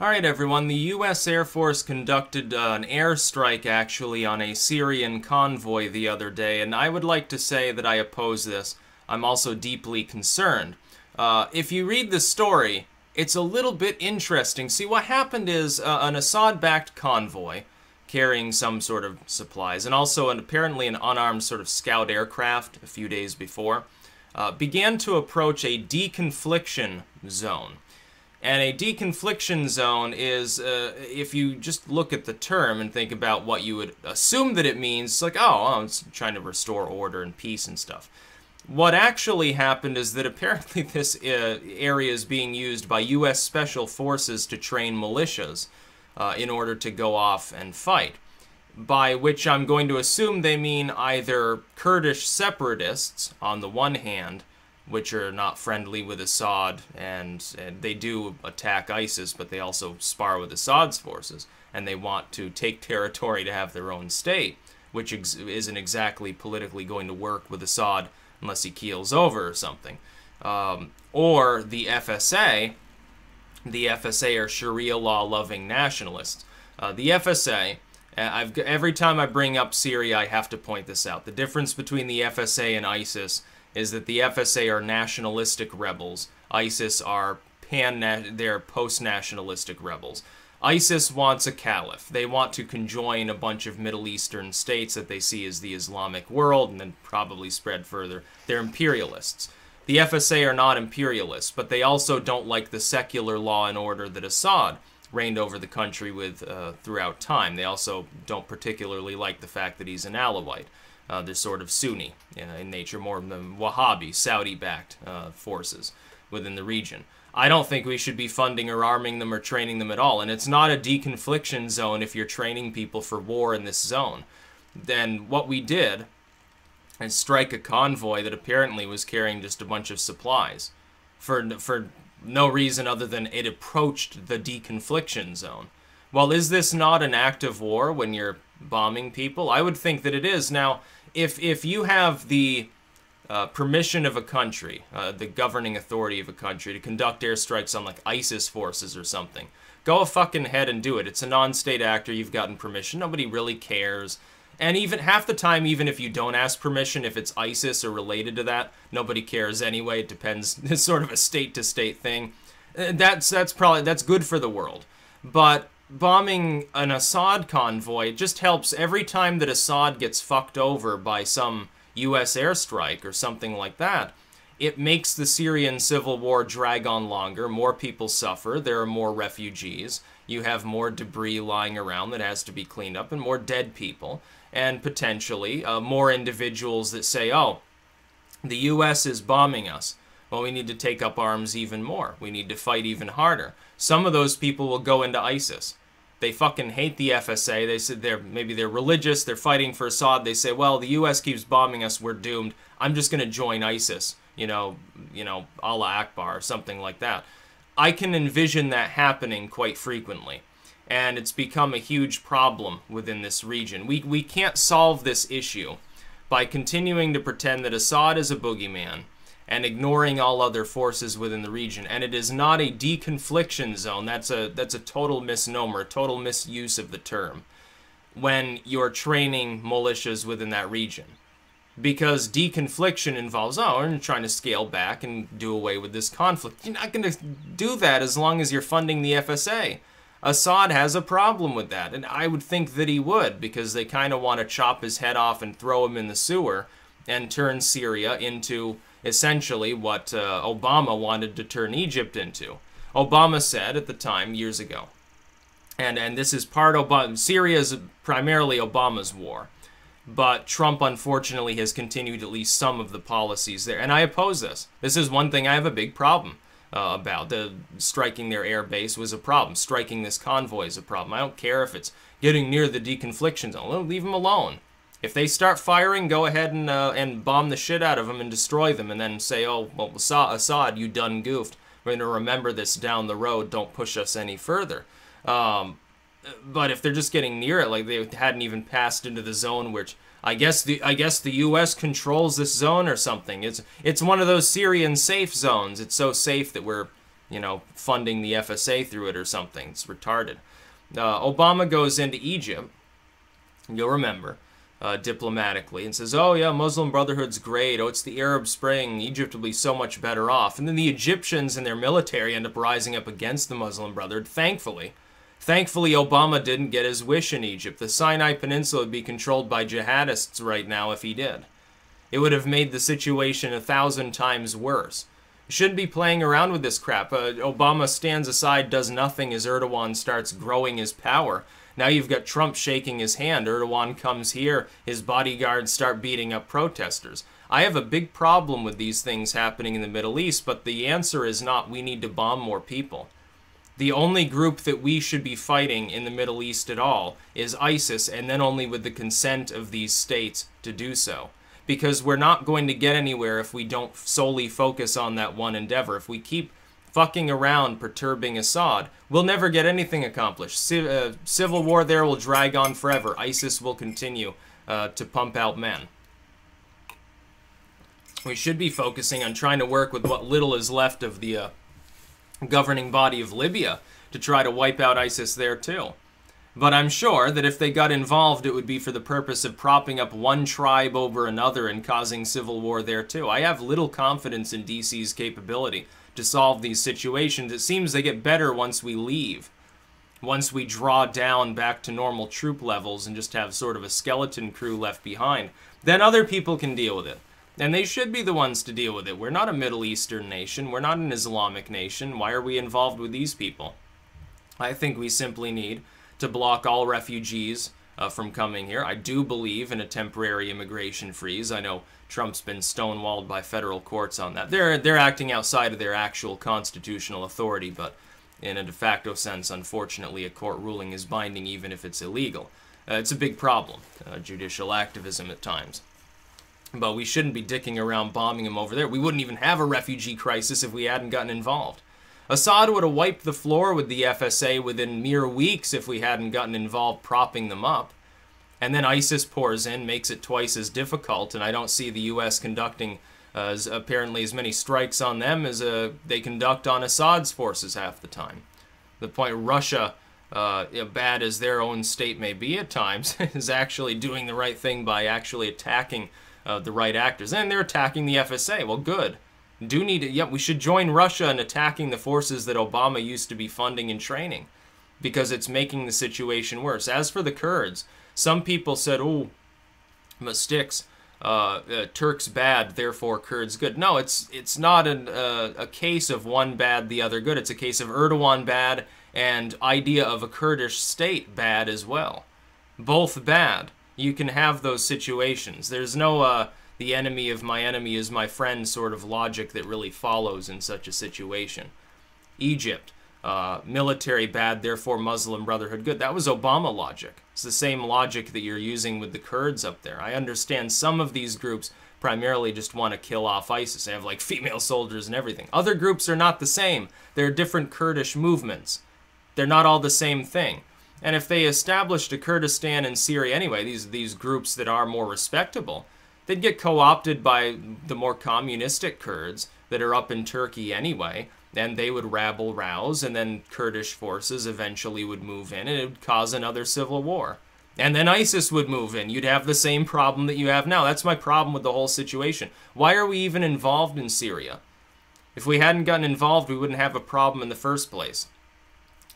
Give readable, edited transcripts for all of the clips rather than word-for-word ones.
Alright everyone, the US Air Force conducted an airstrike actually on a Syrian convoy the other day, and I would like to say that I oppose this. I'm also deeply concerned. If you read the story, it's a little bit interesting. See, what happened is an Assad-backed convoy carrying some sort of supplies, and also apparently an unarmed sort of scout aircraft a few days before, began to approach a deconfliction zone. And a deconfliction zone is, if you just look at the term and think about what you would assume that it means, like, oh, it's trying to restore order and peace and stuff. What actually happened is that apparently this area is being used by U.S. Special Forces to train militias in order to go off and fight. By which I'm going to assume they mean either Kurdish separatists, on the one hand, which are not friendly with Assad, and they do attack ISIS, but they also spar with Assad's forces, and they want to take territory to have their own state, which isn't exactly politically going to work with Assad unless he keels over or something. Or the FSA. The FSA are Sharia law-loving nationalists. The FSA, every time I bring up Syria, I have to point this out. The difference between the FSA and ISIS is that the FSA are nationalistic rebels. ISIS are they're post-nationalistic rebels. ISIS wants a caliph. They want to conjoin a bunch of Middle Eastern states that they see as the Islamic world and then probably spread further. They're imperialists. The FSA are not imperialists, but they also don't like the secular law and order that Assad reigned over the country with throughout time. They also don't particularly like the fact that he's an Alawite. They're sort of Sunni in nature, more than Wahhabi, Saudi-backed forces within the region. I don't think we should be funding or arming them or training them at all, and it's not a deconfliction zone if you're training people for war in this zone. Then what we did is strike a convoy that apparently was carrying just a bunch of supplies for no reason other than it approached the deconfliction zone. Well, is this not an act of war when you're bombing people? I would think that it is. Now, if you have the permission of a country, the governing authority of a country, to conduct airstrikes on, like, ISIS forces or something, go fucking ahead and do it. It's a non-state actor. You've gotten permission. Nobody really cares. And even half the time, even if you don't ask permission, if it's ISIS or related to that, nobody cares anyway. It depends. It's sort of a state-to-state thing. That's good for the world. But bombing an Assad convoy just helps every time that Assad gets fucked over by some U.S. airstrike or something like that. It makes the Syrian civil war drag on longer. More people suffer. There are more refugees. You have more debris lying around that has to be cleaned up, and more dead people. And potentially more individuals that say, oh, the U.S. is bombing us. Well, we need to take up arms even more. We need to fight even harder. Some of those people will go into ISIS. They fucking hate the FSA. They said maybe they're religious. They're fighting for Assad. They say, well, the U.S. keeps bombing us. We're doomed. I'm just going to join ISIS. You know, Allah Akbar or something like that. I can envision that happening quite frequently. And it's become a huge problem within this region. We can't solve this issue by continuing to pretend that Assad is a boogeyman and ignoring all other forces within the region. And it is not a deconfliction zone. That's a total misnomer, a total misuse of the term when you're training militias within that region. Because deconfliction involves, oh, we're trying to scale back and do away with this conflict. You're not going to do that as long as you're funding the FSA. Assad has a problem with that, and I would think that he would, because they kind of want to chop his head off and throw him in the sewer and turn Syria into essentially what Obama wanted to turn Egypt into. Obama said at the time, years ago, and this is part of Obama, Syria is primarily Obama's war, but Trump unfortunately has continued at least some of the policies there, and I oppose this. This is one thing I have a big problem about. Striking their air base was a problem. Striking this convoy is a problem. I don't care if it's getting near the deconfliction zone. Well, leave them alone. If they start firing, go ahead and bomb the shit out of them and destroy them, and then say, oh, well, Assad, you done goofed. We're going to remember this down the road. Don't push us any further. But if they're just getting near it, like they hadn't even passed into the zone, which I guess the U.S. controls this zone or something. It's one of those Syrian safe zones. It's so safe that we're you know, funding the FSA through it or something. It's retarded. Obama goes into Egypt, you'll remember, diplomatically, and says, oh yeah, Muslim Brotherhood's great, oh it's the Arab Spring, Egypt will be so much better off. And then the Egyptians and their military end up rising up against the Muslim Brotherhood, thankfully. Thankfully, Obama didn't get his wish in Egypt. The Sinai Peninsula would be controlled by jihadists right now if he did. It would have made the situation 1,000 times worse. You shouldn't be playing around with this crap. Obama stands aside, does nothing as Erdogan starts growing his power. Now you've got Trump shaking his hand. Erdogan comes here, his bodyguards start beating up protesters. I have a big problem with these things happening in the Middle East, but the answer is not we need to bomb more people. The only group that we should be fighting in the Middle East at all is ISIS, and then only with the consent of these states to do so. Because we're not going to get anywhere if we don't solely focus on that one endeavor. If we keep fucking around perturbing Assad, we'll never get anything accomplished. Civil war there will drag on forever. ISIS will continue to pump out men. We should be focusing on trying to work with what little is left of the governing body of Libya to try to wipe out ISIS there too. But I'm sure that if they got involved, it would be for the purpose of propping up one tribe over another and causing civil war there too. I have little confidence in DC's capability to solve these situations. It seems they get better once we leave. Once we draw down back to normal troop levels and just have sort of a skeleton crew left behind, then other people can deal with it. And they should be the ones to deal with it. We're not a Middle Eastern nation. We're not an Islamic nation. Why are we involved with these people? I think we simply need to block all refugees from coming here. I do believe in a temporary immigration freeze. I know Trump's been stonewalled by federal courts on that. They're acting outside of their actual constitutional authority, but in a de facto sense, unfortunately, a court ruling is binding even if it's illegal. It's a big problem, judicial activism at times. But we shouldn't be dicking around bombing them over there. We wouldn't even have a refugee crisis if we hadn't gotten involved. Assad would have wiped the floor with the FSA within mere weeks if we hadn't gotten involved propping them up. And then ISIS pours in, makes it twice as difficult, and I don't see the U.S. conducting apparently as many strikes on them as they conduct on Assad's forces half the time. The point Russia, bad as their own state may be at times, is actually doing the right thing by actually attacking the right actors. And they're attacking the FSA. Well, good. Do need it. Yep, we should join Russia in attacking the forces that Obama used to be funding and training, because it's making the situation worse. As for the Kurds, some people said, oh, Sticks, Turks bad, therefore Kurds good. No, it's not a case of one bad, the other good. It's a case of Erdogan bad and idea of a Kurdish state bad as well. Both bad. You can have those situations. There's no the enemy of my enemy is my friend sort of logic that really follows in such a situation. Egypt, military bad, therefore Muslim Brotherhood good. That was Obama logic. It's the same logic that you're using with the Kurds up there. I understand some of these groups primarily just want to kill off ISIS. They have like female soldiers and everything. Other groups are not the same. They're different Kurdish movements. They're not all the same thing. And if they established a Kurdistan in Syria anyway, these groups that are more respectable, they'd get co-opted by the more communistic Kurds that are up in Turkey anyway, and they would rabble-rouse, and then Kurdish forces eventually would move in, and it would cause another civil war. And then ISIS would move in. You'd have the same problem that you have now. That's my problem with the whole situation. Why are we even involved in Syria? If we hadn't gotten involved, we wouldn't have a problem in the first place.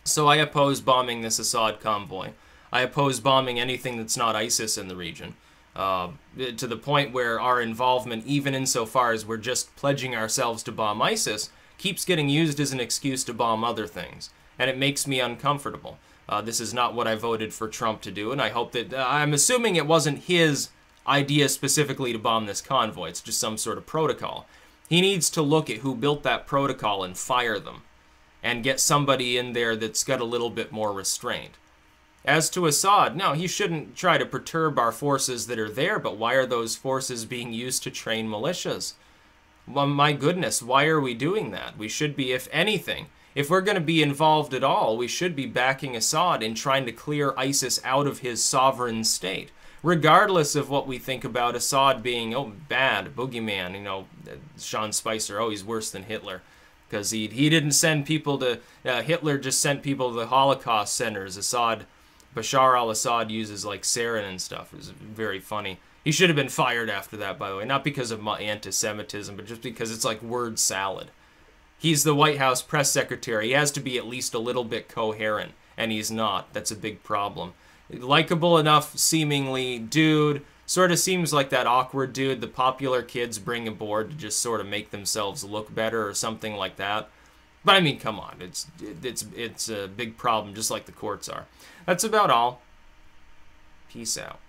So I oppose bombing this Assad convoy. I oppose bombing anything that's not ISIS in the region. To the point where our involvement, even insofar as we're just pledging ourselves to bomb ISIS, keeps getting used as an excuse to bomb other things. And it makes me uncomfortable. This is not what I voted for Trump to do, and I hope that... I'm assuming it wasn't his idea specifically to bomb this convoy. It's just some sort of protocol. He needs to look at who built that protocol and fire them, and get somebody in there that's got a little bit more restraint. As to Assad, no, he shouldn't try to perturb our forces that are there, but why are those forces being used to train militias? Well, my goodness, why are we doing that? We should be, if anything, if we're going to be involved at all, we should be backing Assad in trying to clear ISIS out of his sovereign state. Regardless of what we think about Assad being, oh, bad, boogeyman, you know, Sean Spicer, oh, he's worse than Hitler. because he didn't send people to, Hitler just sent people to the Holocaust centers. Bashar al-Assad uses like sarin and stuff. It was very funny. He should have been fired after that, by the way. Not because of anti-Semitism, but just because it's like word salad. He's the White House press secretary. He has to be at least a little bit coherent, and he's not. That's a big problem. Likeable enough, seemingly, dude. Sort of seems like that awkward dude the popular kids bring aboard to just sort of make themselves look better or something like that. But I mean, come on. It's a big problem, just like the courts are. That's about all. Peace out.